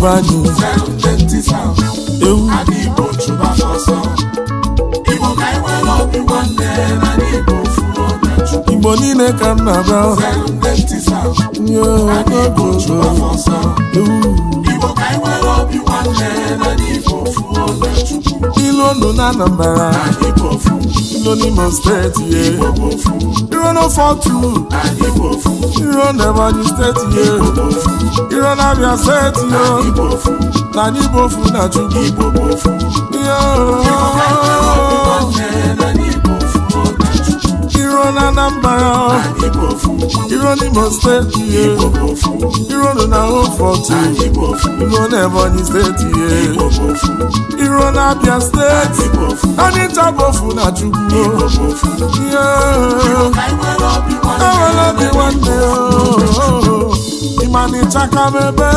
banyu ewu Igbo chụba fọsọ Igbo ka iwe n'obi nwanne na Igbo fuo na Chukwu Igbo niile ka m na-abịa Igbo chụba fọsọ Igbo ka iwe n'obi nwanne na Igbo fuo na Chukwu Ilo ndụ na Anambra Igbo fuo Ilo n'Imo steeti ye Igbo fuo Iro no 42 Igbo fuo Iro na Ebonyi steeti ye Iro na Abia steeti yo Igbo fuo na Igbo fuo na Chukwu Igbo fuo Iro na Anambra Iro n'Imo steeti ye Iro no na 042 Iro na Ebonyi steeti ye Iro na Abia steeti Ani tabofu na Chukwu Ewele bi nwanne Imani chaka mebe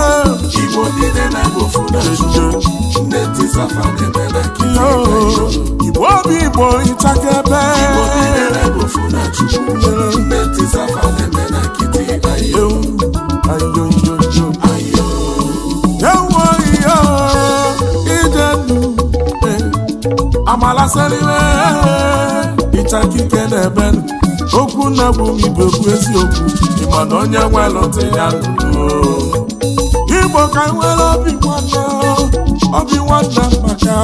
Igbo niile na-ebofu na Chukwu Nne tisafa n'ebe na kiti Igbo obi Igbo ịchaka ebe Igbo niile na-ebofu na Chukwu Nne tisafa n'ebe na kiti ayo Ayo Idenu Amala seliwe Ịchakike n'ebenu Okwu na bụ Igbo bụ eziokwu Ịma na onye nwere ntị ya nụrụ Igbo ka nwere obi nwanne maka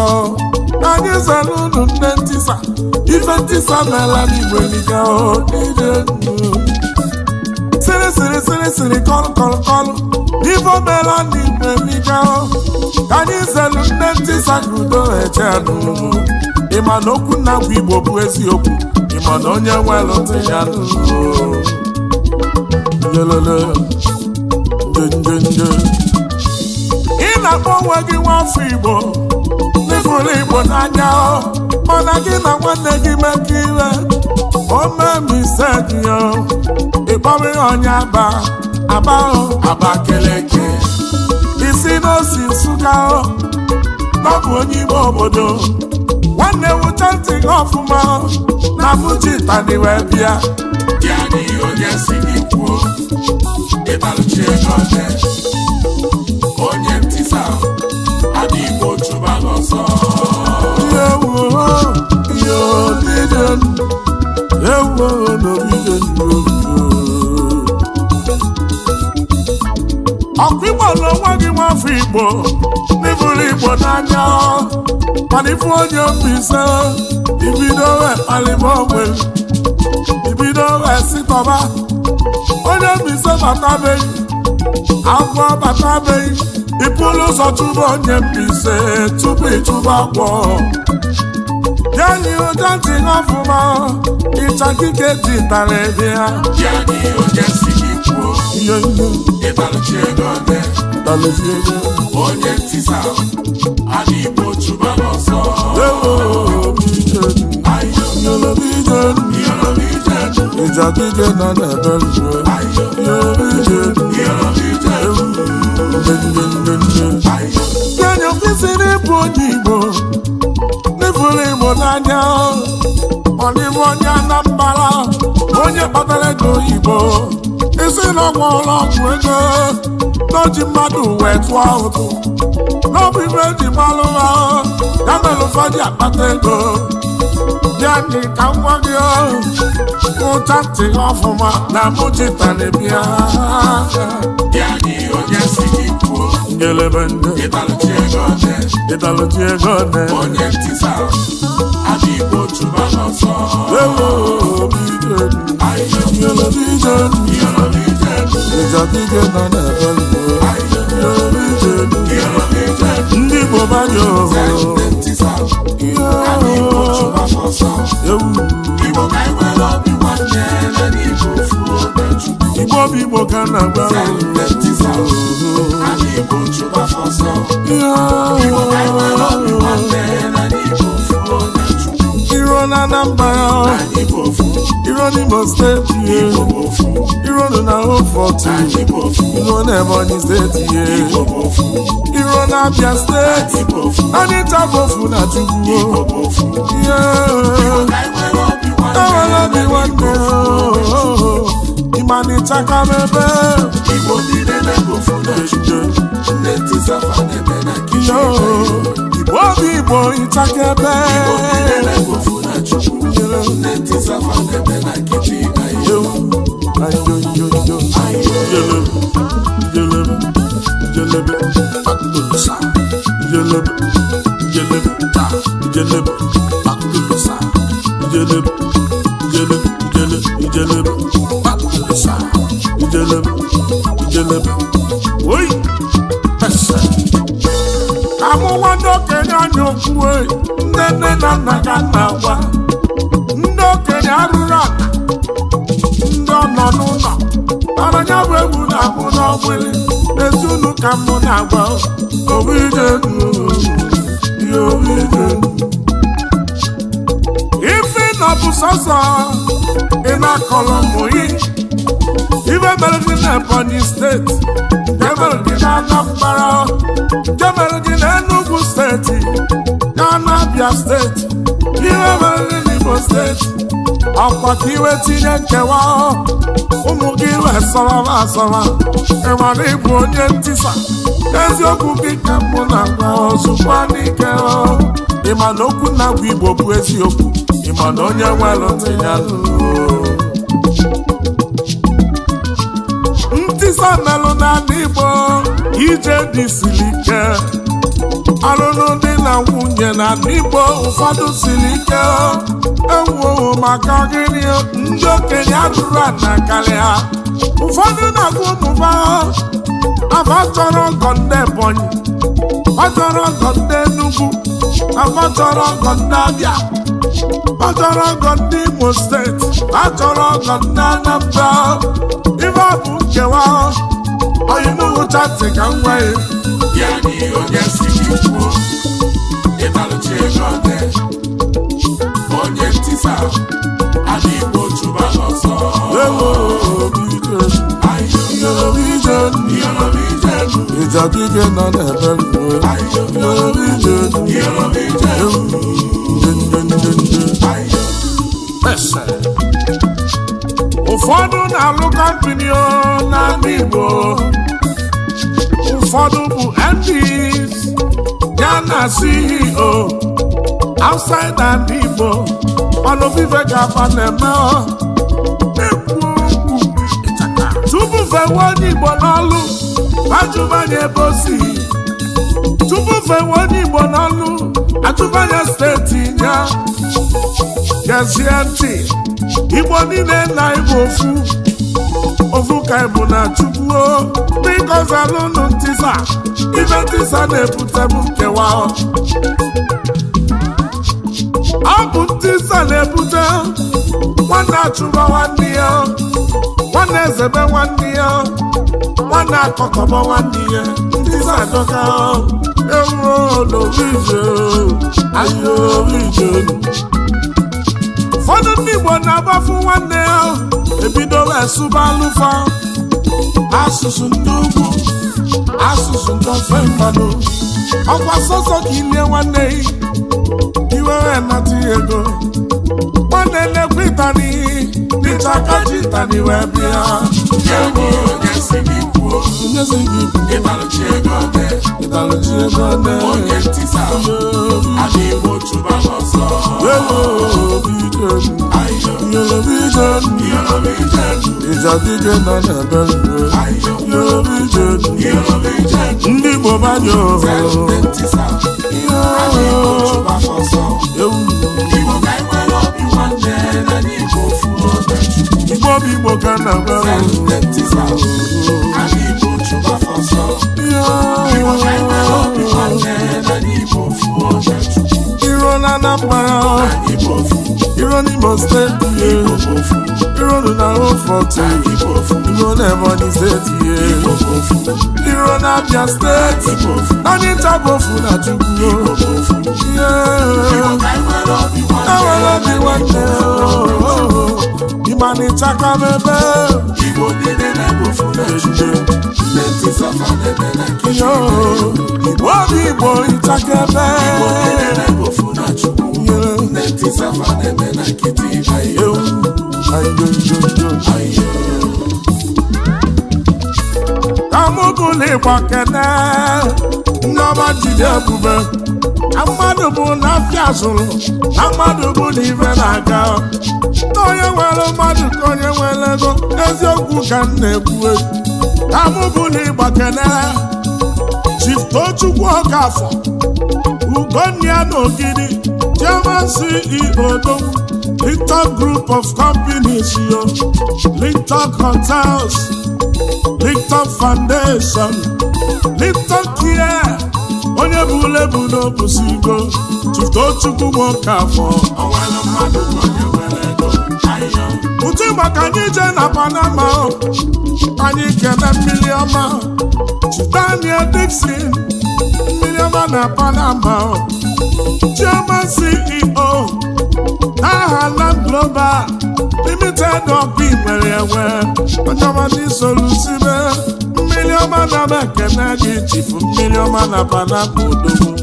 anyị zara unu nne ntisa ife ntisa meela n'Igbo eliga siri kọlụ ife meela n'Igbo eliga anyị zara nne ntisa ka udo eche n'ugwu ịma na okwu na agwa Igbo bụ eziokwu ịma na onye nwere ntị ya nụrụ nje ị na-akpọ onwe gị nwafọ Igbo n'ifuru Igbo n'anya mana gị na nwanne gị mekọ iwe omemisteki yo ịkpọrọ ihe onye Abakeleke isi n'osi Nsụka n'ọbụ onye ime obodo nwanne wụcha ntị gị ọfụma na Mujitani wee bịa ya n'ihi onye si gị kwuo ịbalụchi ego ọdị onye ntịsa adị Igbo chụba n'ọsọ ọkụ Igbo n'onwe gị nwafọ Igbo n'ifuru Igbo n'anya mana ifu onye Mbaise ibido wee kpalịba onwe ibido wee sitọba onye Mbaise batabeghị agwọ batabeghị ịpụrụ ụzọ chụba onye Mbaise tupu ịchụba agwọ ya n'ihi ụja ntị ọfụma ịchakike jitara ebe ya ya n'ihi onye si gị kwuo ịbalụchi ego ọdị onye ntịsa adị Igbo chụba n'ọsọ ịchakike nọ n'ebe Kenyo kwesịrị ịbụ onye Igbo n'ifuru Igbo n'anya ọ n'ime onye Anambra onye kpatara ego oyibo isi n'ọgwụ ọgwụ ego n'oji mmadụ wee tụọ ụtụ n'ọbụ ibe eji gbalụ ha ya mere ụfọdụ akpata ego ya dị ka nwa gị ụcha ntị ọfụma na Mujitani bịa ya n'ihi onye si gị kwuo ịbalụchi ego ọdị onye ntịsa adị Igbo chụba n'ọsọ ịchakike nọ n'ebe ndị Igbo banye Igbo bụ Igbo ka na-agba Iro na Anambra Iro n'Imo steeti ye Iro no na 042 Iro na Ebonyi steeti ye Iro na Abia steeti Ani tabofu na Chukwu Ewele bi nwanne Imani chaka mebe Igbo niile na-ebofu na Chukwu Igbo obi Igbo ịchakebe amụwa ndị okenye anya okwu nne nne na nna ka na-agwa ndị okenye arụrụ ala ndị ọnọ n'ụlọ aranya bụ egwu na-amụ n'ọgbụlị ezi unu ka mụ na-agwa ife nọ bụ sọsọ ị na-akọrọ mụyi ibe mere gị na Ebonyi steeti nke mere gị na Anambra nke mere gị na Enugu steeti na Abia steeti ibe mere gị n'Imo steeti ọkwa ka iwe tinye nkewa ụmụ gị wee sọrọla asọrọ ịmara ịbụ onye ntisa eziokwu gị ka mụ na-agwa ozugbo n'ike ịma na okwu na-agwa Igbo bụ eziokwu ịma na onye nwere ntị ya ntisa melụ n'ala Igbo ije dị siri ike alụlụ dị na nwunye n'ala Igbo ụfọdụ siri ike ewu maka gịnị ndị okenye arụrụ ana karịa ụfọdụ na-agwa ụmụba afa chọrọ ọgọ ndị Ebonyi ọ chọrọ ọgọ ndị Enugu afa chọrọ ọgọ ndị Abia ọ chọrọ ọgọ ndị Imo steeti a chọrọ ọgọ ndị Anambra ife ọ bụ nkewa oyimụcha ntị ka m nwee ya n'ihe onye si gị kwuo ịtalụchi ego ọdị onye ntisa ala Igbo chụba n'ọsọ ịjadike nọ n'ebe ụfọdụ na-alụ kọmpini n'ala Igbo ụfọdụ bụ MDs ya na CEO outside n'ala Igbo ọnụ vive ga-afa na-eme tupu fewe onye Igbo n'ọlụ ajụbanye ebe o si tupu fewe onye Igbo n'ọlụ ajụbanye steeti ya gezie ntị Igbo niile na Igbo ofu ka Igbo na Chukwu biko zalụnụ ntisa ife ntisa na-ebute bụ nkewa ọ bụ ntisa na-ebute nwanne achụba nwanne ya nwanne ezebe nwanne ya nwanne akọkọbọ nwanne ya ntisa adọka ewu n'orije ayorije ụfọdụ ndị Igbo na-agbafu nwanne ya ebido wee sụba alụfa asụsụ ndị ugwu asụsụ ndị ofe mmadụ ọkwa sọsọ ka ilie nwanne iwe wee nata ego nwanne na-ekwu ịtani dịcha aka ji ịtani wee bịa ya n'ihe onye si gị kwuo ịtalụchi ego ọdị onye ntisa ala Igbo chụba n'ọsọ ịjadike nọ n'ebe ndị Igbo banye Igbo bụ Igbo ka na-agba iro na Anambra iro n'Imo steeti iro na Oforto iro na Ebonyi steeti iro na Abia steeti anyị ntabofu na Chukwu enwere obi nwanne ịmana ịchaka n'ebe Igbo niile na-ebofu na Chukwu Igbo obi Igbo ịchaka ebe ka mụ bụla n'ịgba kene nneọma jide ebube na mmadụ bụ na afịa zụrụ na mmadụ bụ na ife na-aga na onye nwere mmadụ ka onye nwere ego eziokwu ka m na-ekwu ka mụ bụ na ịgba kene Chief Tochukwu Okafọ Ugonia n'Ogidi Chairman CEO Linton Group of Companies Linton Hotels Linton Foundation Linton Care onye bụla ebu n'obusigo Chief Tochukwu Okafọ ụtụ maka anyị jee na Panama anyị kene mmiri ọma Daniel Dixon mmiri ọma na Panama Chairman CEO Aha Land Global Limited ọkụ nwere enwe ọjọmadị solusibe mmiri ọma na mekene gị chifu mmiri ọma na Panama odogwu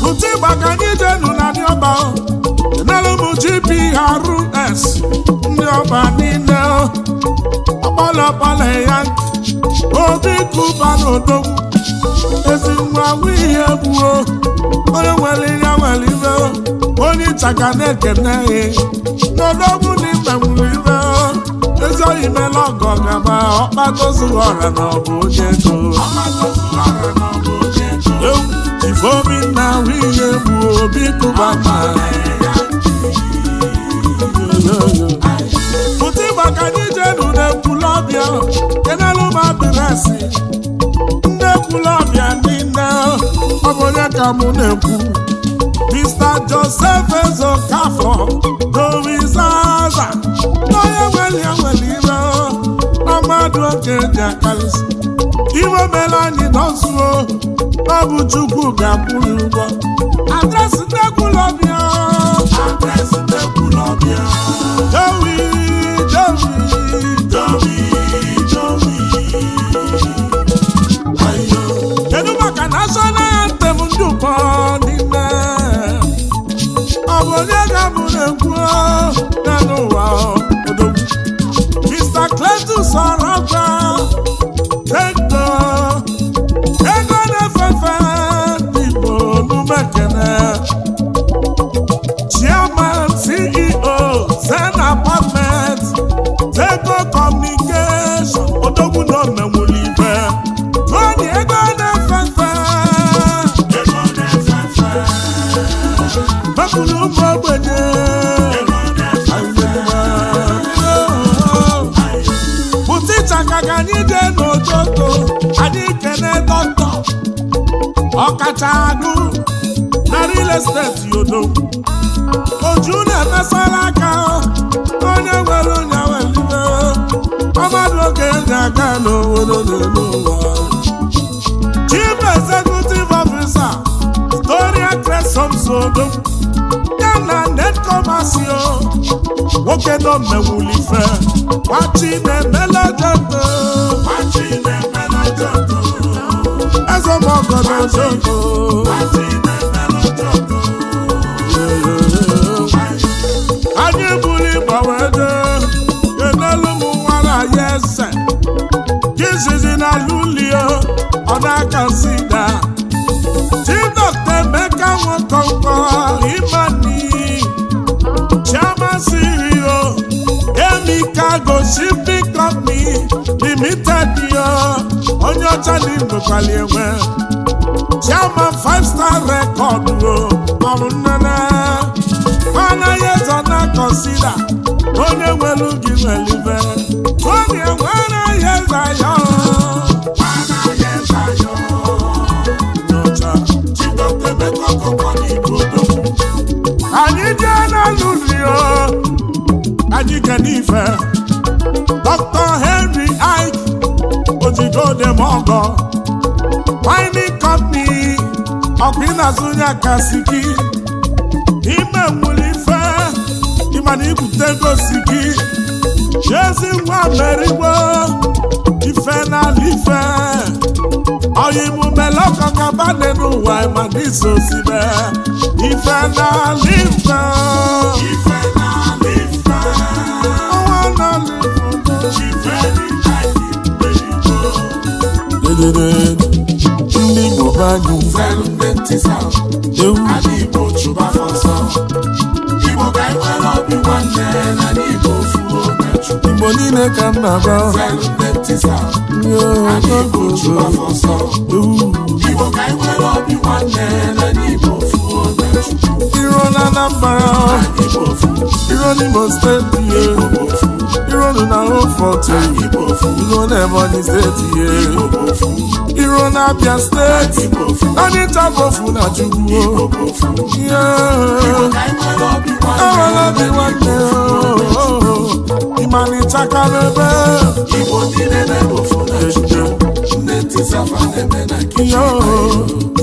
ụtụ maka anyị jee nụ na ndị ọba enelu m GPRS ndị ọba niile ọkpọlọkpọlọ ya obi kụba n'odogwu ezi nwa ihe gbuo onye nwere ihe nwere ibe onye ịchaka na-ekene n'odogwu n'ime nwere ibe ezi oyi mela ọgọ gaba ọkpatozuru ọra na ọbụ onye ego ifeobi na ihe gbuo obi kụba ma ụtụ maka anyị jenu n'Ekwulọbịa kenelu m adịresị ndị Ekwulọbịa niile ọ bụ onye ka mụ na-ekwu Mr. Joseph Ezokafọ Dorizaza onye nwere ire na mmadụ oge ji akarịsị iwe mere anyị nọzuo ọ bụ Chukwu ga-akwụrụ ụgwọ adresị ndị Ekwulọbịa kedu maka national anthem ndị ụkọ n'ime ọ bụ onye ga-abụ na-ekwu na n'ụwa odogwu Mr. Cletus Ọrọgwa ego na-efefe Igbo n'umekene Chairman CEO Zen Apartment Tego Communication odogwu na omenwuli ibe tụọdị ego na-efefe mepụrụ ụmụ ogbenye pụta ịchaka ka anyị jee n'ototo anyị kene dọkịta ọkacha agụ na real estate odogwu oju na-emesara aka onye nwere onye welibe ọmadụ oge ndị aga n'obodo n'elu ụwa Chief Executive Officer Storia Cresom Sodo ya na Netcommercio nwoke nọ mmewulife wachi na-emele joto ezemọgọdọ joto anyị buru ịgbanwede enelu m nwara ya eze jizizi na lulio ọ na-aka sida Chief Dr. Emeka Nwokonko Imani Chairman CEO Emikago Shipping Company Limited onye ọcha n'Igbokwali enwe Chairman 5-star record ọrụ nnene anaghị ezo na kọnsida onye nwere gị nwelibe onye nwere ihe zayo anyị jee na lulio anyị kenife Dr. Henry Ike Ojigodemogo Mining Company ọkụ ịna-azụnye akasiki ime nwulife ịmana ibute gosi gị ezi nwa merigbo ife n'ala ife oyimumelọkọ kabane n'ụwa ịmana isosibe ife n'ala ife ọnwa n'ala ife ndị Igbo banyụ Zelu ndị ntisa Ala Igbo chụba fọsọ Igbo ka anyị nwere obi nwanne na Igbo fuo mechu Igbo niile ka m na-agba Zelu ndị ntisa Ala Igbo chụba fọsọ Igbo ka anyị nwere obi nwanne na Igbo fuo mechu Iro na Anambra Iro n'Imo steeti Iro na Oforto Iro na Ebonyi steeti Iro na Abia steeti Anyị tabofu na Chukwu Awala bi nwanne Imani chakalebe Igbo niile na-ebofu na Chukwu Ndị ntisafa na-eme na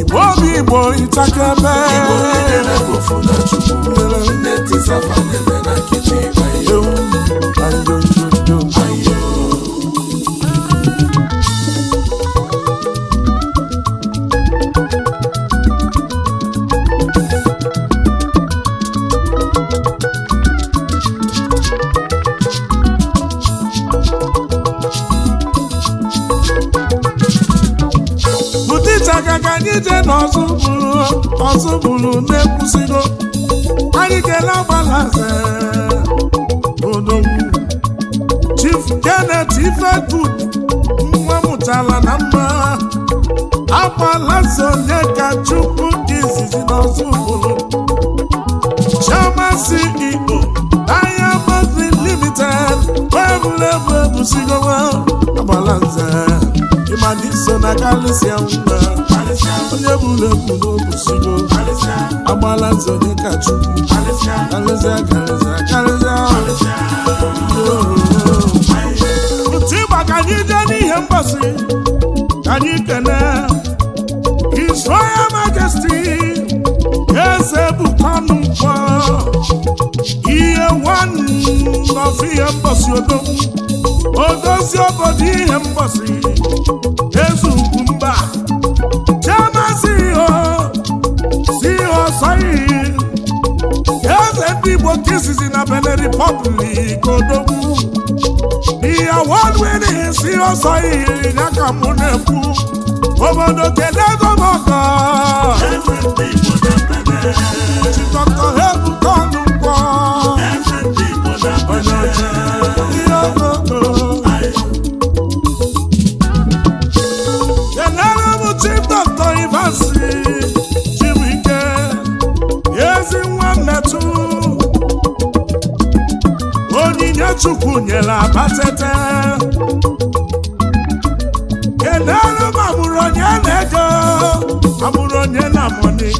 Igbo obi Igbo ịchakebe Igbo niile na-ebofu na Chukwu Ndị ntisafa na-eme na kichin anyị je n'ọzọ bụrụ na-ekwusigo anyị kele agbalaze odogwu Chief Kenneth Ifegud nwa mụtara na mma agbalaze onye ka Chukwu izizi n'ọzọ bụrụ Chairman CEO Diamond Limited webụlebu ebusigo agbalaze ịmaniso na kalisia nwa onye bụrụ ekwu n'obusigo agbalaze onye ka Chukwu kalisia otu ịgba ka anyị jee n'ihe mgbasi ka anyị kene His Royal Majesty Eze Bukonu Nkwọ ihe nwanọf ihe mgbasi odogwu odozi obodo ihe mgbasi Eze Ugwumba Chairman CEO Soyi Eze ndị Igbo kisizi na Benin Republic odogwu the award-winning CEO Soyi nyaka mụ na-ekwu obodo kedego mọkọ Dr. Bukonu Nkwọ Chief Dr. Ivansi Chibuike ezi nwa mmetụ onyinye Chukwu nyere abatete kedere m amụrụ onye na-ego amụrụ onye na money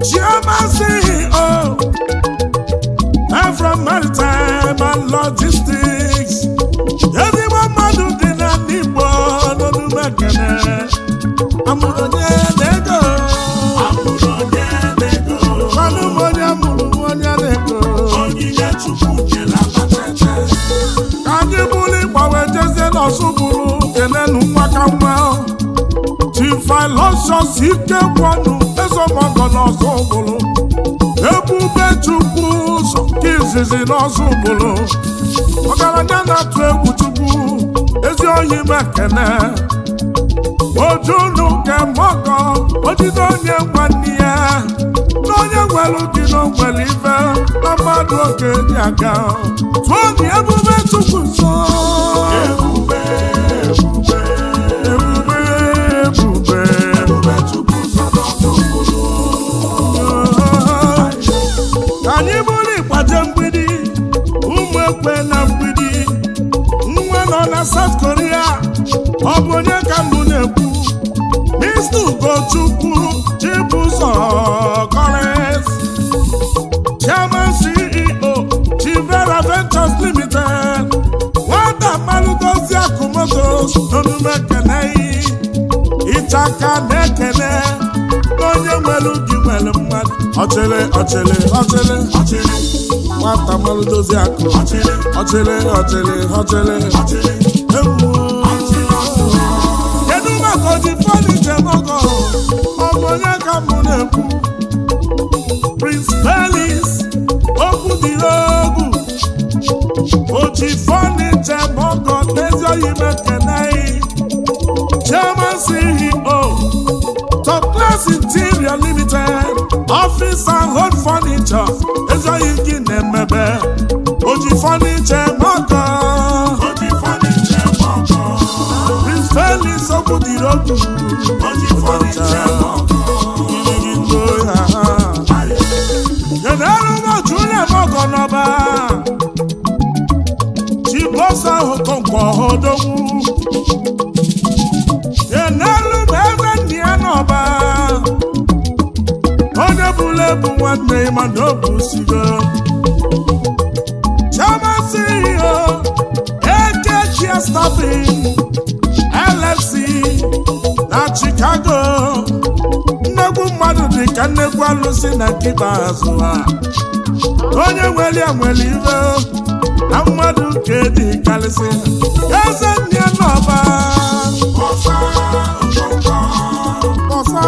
Chairman CEO from Maritime and Logistics ezigbo mmadụ dị na ndị Igbo n'Olumekene amụrụ onye na-ego kwanụ m onye amụrụ onye na-ego onyinye Chukwu nyere abatete ka anyị bụrụ ịgbanwe jezie n'ọsụ bụrụ kenenu nwa ka nwa Chief Aloysius Ikekwanụ ezomọgọ n'ọsụ bụrụ Ebube Chukwu ụzọ ka izizi n'ọsụ bụrụ ọgaranya na-atụ egwu Chukwu ezi oyi mekene ojunu kemọgọ ojide onye nwanne ya na onye nwere dị n'ogwere ife na mmadụ oge dị aga tụọ gị Ebube Chukwu nsọ Ebube Chukwu nsọ ka anyị bụrụ ịgbaje mgbidi ụmụ ekwe na mgbidi nwa nọ na South Korea ọ bụ onye ka mbụ na-ekwu Mr. Ugochukwu Chibuzor Collins Chairman CEO Chivera Ventures Limited nwata mmalụdozi akụmotos n'Olumekene ịchaka na-ekene onye nwere ugi nwere mmadụ ọchịrị nwata mmalụdozi akụ ọchịrị kedu maka oji fọniche mọgọ ọ bụ onye ka mụ na-ekwu Prince Felix okwu dịrị ogwu oji fọniche mọgọ n'ezi oyi mekene CEO, Top Class Interior Limited, Office and Home Furniture, Ezoyiki Nemebe, Oji Furniture Moko, Oji Furniture Moko, Prince Felix Okudirogu, Oji Furniture Moko, General Julia Moko Noba, Chibosa Hokonkwo Hodogu, General Bevan Nianoba, Odebulebu Wadne Mandobu Sigo, Chama CEO, AKK Staffing, LFC, na Chicago, Nagu Madu di Kanegu Alusi na Kibazuwa, Onye Nweli Ive, Amadu Kedi Kalisi, Eze Nianoba, Osa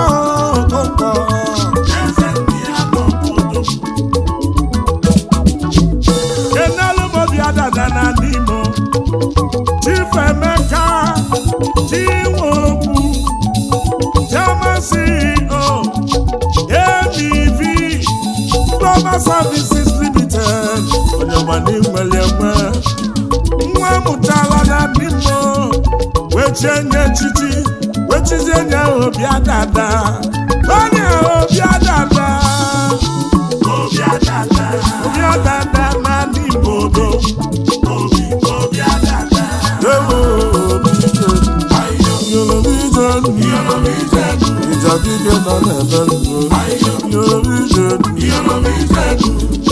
Okonko, Eze Nianoba, Kenalu Mobiada Dana Nimo, Chief Emeka, Chiwobu, Chama CEO, ABV, Global Services Limited, Onyamani Mwelewe, Mwamutala na Nimo, Wechenye Chichi, Wechizenye Obiadada, Banya Obiadada, Obiadada na Nimo, Obiadada,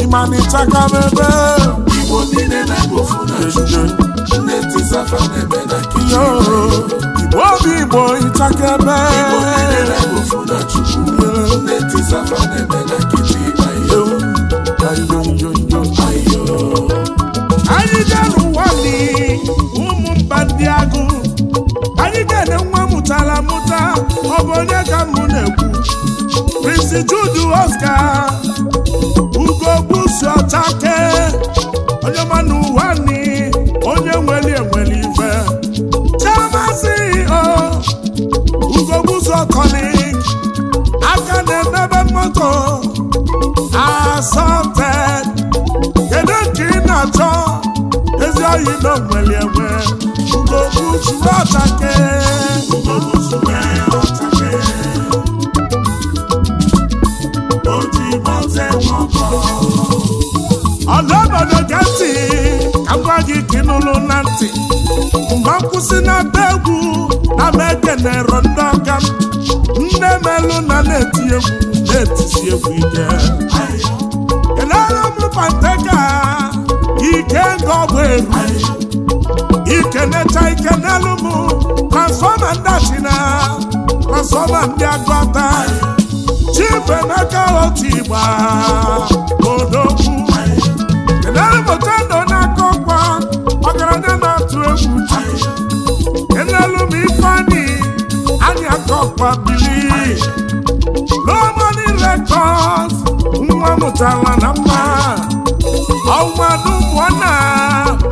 Imani Chakamebe, Igbo niile na-ego funa nne tisafa na-eme na Yo, Igbo Ichakebe, Igbo niile na-ego funa Chukwu nne tisafa na-eme na kiti anyị ga-anụ nwanyị ụmụ mba ndị agụ, anyị ga-ene nwa mụtara amụta, ọ bụ onye ka mụ na-ekwu, Prince Jude Oscar Ugogbusi Ọchake, onye manụ nwanyị, onye nweli ife, Chama CEO, Ugogbusi Ọkọlik, aka na-emebe moto, Asọmted, kedu nke ị na-achọ, ezi oyi na nweli enwe, Ugogbusi Ọchake, ọlọ́bọ̀dọ̀ gẹ́tì kágbági kínúlù na ntị, mgbe nkwụsị na be egwu na mekene rọndọga nne melụ na na-eti egwu na-etisi egwu ike, kelere m Panteka ike nga ọgba eru, ikenecha ikenelu m transfọma ndachina transfọma ndị agụata, Chief Emeka Otigba Odogwu, Kenelu Motando na-akọkwa ọgaranya na-atụ egwu, Kenelu m Ifeanyi anya akọkwa bili, Low Money Records, nwa mụtara na mma, ọnwadu mụọna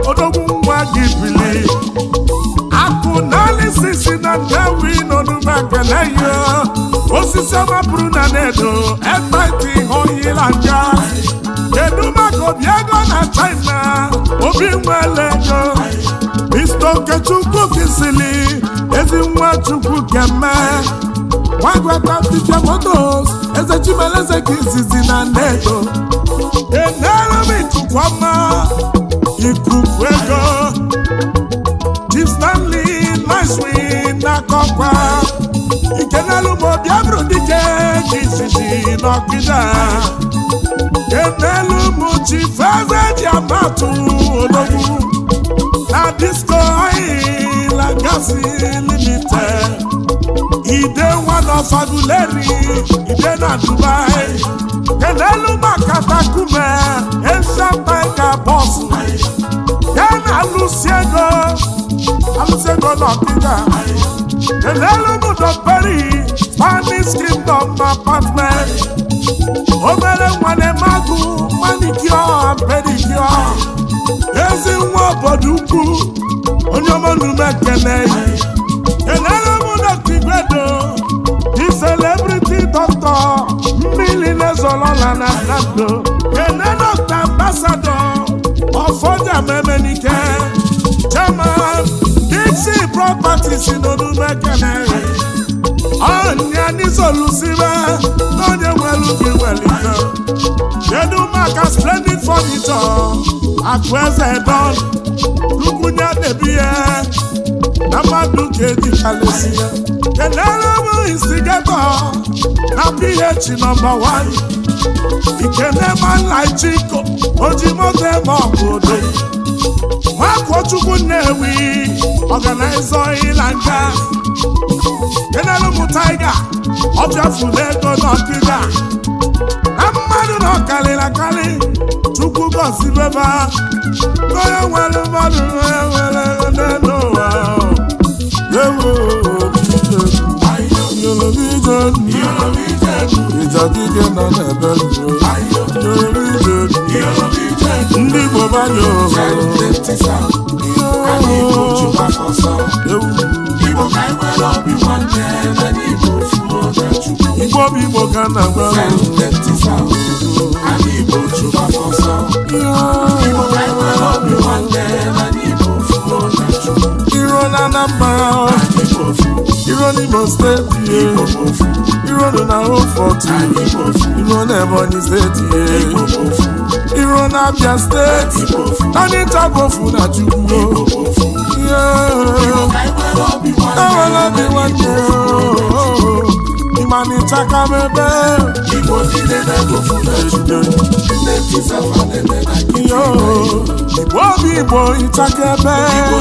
Odogwu nwa gị bili, akụ n'alisisi na Nnewi n'Onumekele yo, osisi ọma bụrụ na na-edo FIT Oyilanja, kedu maka Obiego na China, obi nwele ego, Mr. Okechukwu Kisili, ezi nwa Chukwu Keme, Nwagwata Fifia Motos, eze Chimeleze Kizizi na na-edo, enelu m ikuku ọma, ikuku ego, Chief Stanley Nicewin na Kokwa, Ikenelu Mobiabru dike Kizizi n'Ọkịda, Kenelu Chief Eze Jiamatu Odogwu na Disco Oil and Gas Limited, Ide one of Aguleri, Ide na Dubai, Kenelu Makatakume, Esha Tiger Boss, Kena Alusiego n'Ọkịda, Kenelu Mudoperi, Spanish Kingdom Apartment, Obere Nwane Magu, Manicure and Pedicure, ezi nwa obodo ukwu, onye ọmọnụ mekene, Kenelu Mudokigwe na Nando, Kenenok ambassador of Oja Memenike, Chairman, Dixie Properties in Odumekene, Onyani Solusiba, Onye Welubi Welito, Jedumaka Splendid Furniture, Akweze Don, Lukunya Debie, Namadu Kedi Kalesia, Kenelamu Instigator, na PH #1. Ikenema like Chico, Ojimote Mokodo, Makochukwu Nnewi, Organizer Ilanga, Kenelamu Tiger, Obiafulego Nọkịga, na mmadụ n'ọkalịla kalị, Chukwu gosi beba, onye nwere mmadụ nwere n'ụwa. Ndị Igbo banyo Igbo ka na Iro na Anambra, Iro n'Imo State, Iro na Ofortu, Iro na Ebonyi State, Iro na Abia State, Nani Tabofu na Chukwu. Awala bi wande, Imani Chakamebe, Igbo dide na Bofu na Chukwu. Igbo Ichakebe, Igbo